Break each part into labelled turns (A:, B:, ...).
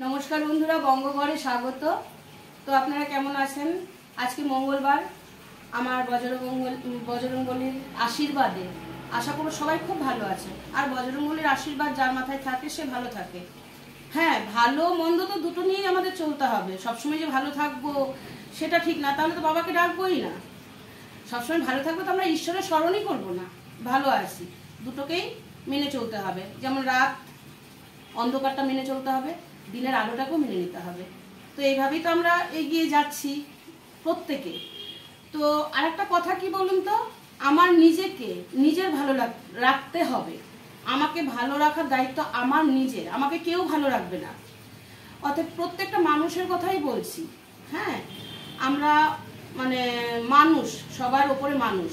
A: নমস্কার বন্ধুরা, বঙ্গঘরে স্বাগত। তো আপনারা কেমন আছেন? আজকে মঙ্গলবার, আমার বজরংবলীর আশীর্বাদে আশা করি সবাই খুব ভালো আছে। আর বজরংবলীর আশীর্বাদ যার মাথায় থাকে সে ভালো থাকে। হ্যাঁ, ভালো মন্দ তো দুটো নিয়েই আমাদের চলতে হবে। সবসময় যে ভালো থাকবো সেটা ঠিক না, তাহলে তো বাবাকে ডাকবোই না। সবসময় ভালো থাকবো তো আমরা ঈশ্বরের স্মরণই করবো না। ভালো আছি, দুটোকেই মেনে চলতে হবে। যেমন রাত অন্ধকারটা মেনে চলতে হবে, দিনের আলোটাকেও মেনে নিতে হবে। তো এইভাবেই তো আমরা এগিয়ে যাচ্ছি প্রত্যেকে। তো আরেকটা কথা কি বলুন তো, আমার নিজের ভালো রাখতে হবে। আমাকে ভালো রাখার দায়িত্ব আমার নিজের, আমাকে কেউ ভালো রাখবে না। অর্থাৎ প্রত্যেকটা মানুষের কথাই বলছি। হ্যাঁ, আমরা মানুষ, সবার ওপরে মানুষ।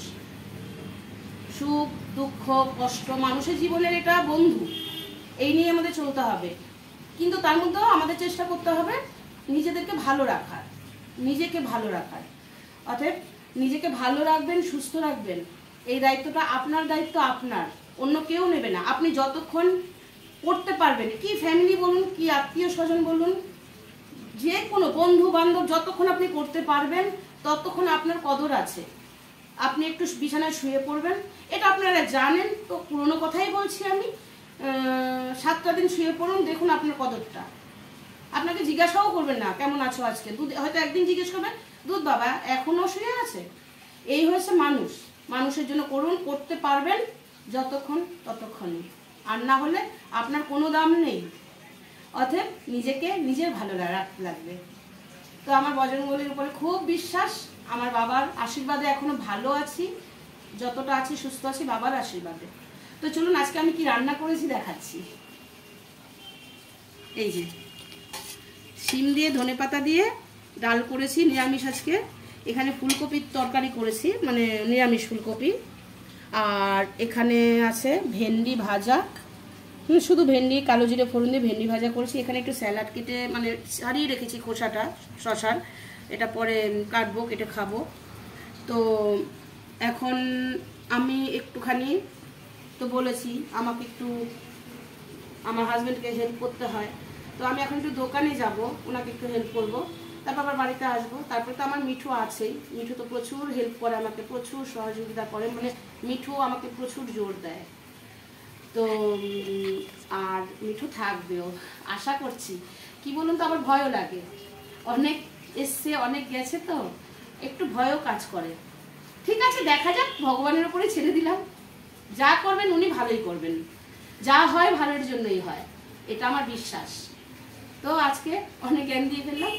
A: সুখ দুঃখ কষ্ট মানুষের জীবনের এটা বন্ধু, এই নিয়ে আমাদের চলতে হবে। কিন্তু তার মধ্যেও আমাদের চেষ্টা করতে হবে নিজেদেরকে ভালো রাখার, নিজেকে ভালো রাখার। অতএব নিজেকে ভালো রাখবেন, সুস্থ রাখবেন, এই দায়িত্বটা আপনার দায়িত্ব, আপনার, অন্য কেউ নেবে না। আপনি যতক্ষণ করতে পারবেন, কি ফ্যামিলি বলুন, কি আত্মীয় স্বজন বলুন, যে কোনো বন্ধু বান্ধব, যতক্ষণ আপনি করতে পারবেন ততক্ষণ আপনার কদর আছে। আপনি একটু বিছানায় শুয়ে পড়বেন, এটা আপনারা জানেন। তো পুরোনো কথাই বলছি আমি, 7টা দিন শুয়ে পড়ুন, দেখুন আপনার কদরটা। আপনাকে জিজ্ঞাসাও করবেন না কেমন আছো আজকে, হয়তো একদিন জিজ্ঞেস করবেন, দুধ বাবা এখনো শুয়ে আছে। এই হয়েছে মানুষ। মানুষের জন্য করুন, করতে পারবেন যতক্ষণ ততক্ষণই, আর না হলে আপনার কোনো দাম নেই। অতএব নিজেকে নিজের ভালো রাখতে লাগবে। তো আমার বজরংবলীর উপরে খুব বিশ্বাস, আমার বাবার আশীর্বাদে এখনো ভালো আছি, যতটা আছি সুস্থ আছি বাবার আশীর্বাদে। তো চলুন আজকে আমি কি রান্না করেছি দেখাচ্ছি। এই যে শিম দিয়ে ধনেপাতা দিয়ে ডাল করেছি, নিরামিষ আজকে। এখানে ফুলকপির তরকারি করেছি, নিরামিষ ফুলকপি। আর এখানে আছে ভেন্ডি ভাজা, শুধু ভেন্ডি, কালো জিরে ফোড়ন দিয়ে ভেন্ডি ভাজা করেছি। এখানে একটু স্যালাড কেটে ছাড়িয়ে রেখেছি খোসাটা শশার, এটা পরে কাটবো, কেটে খাবো। তো এখন আমি একটুখানি তো বলেছি আমাকে একটু আমার হাজব্যান্ডকে হেল্প করতে হয়। তো আমি এখন একটু দোকানে যাব, ওনাকে একটু হেল্প করব, তারপর আবার বাড়িতে আসবো। তারপরে তো আমার মিঠু আছেই, মিঠু তো প্রচুর হেল্প করে আমাকে, প্রচুর সহযোগিতা করে, মিঠু আমাকে প্রচুর জোর দেয়। তো আর মিঠু থাকবেও আশা করছি। কি বলুন তো, আমার ভয়ও লাগে, অনেক এসছে অনেক গেছে, তো একটু ভয়ও কাজ করে। ঠিক আছে, দেখা যাক, ভগবানের উপরে ছেড়ে দিলাম। যা করবেন উনি ভালোই করবেন, যা হয় ভালোর জন্যই হয়, এটা আমার বিশ্বাস। তো আজকে অনেক জ্ঞান দিয়ে ফেললাম,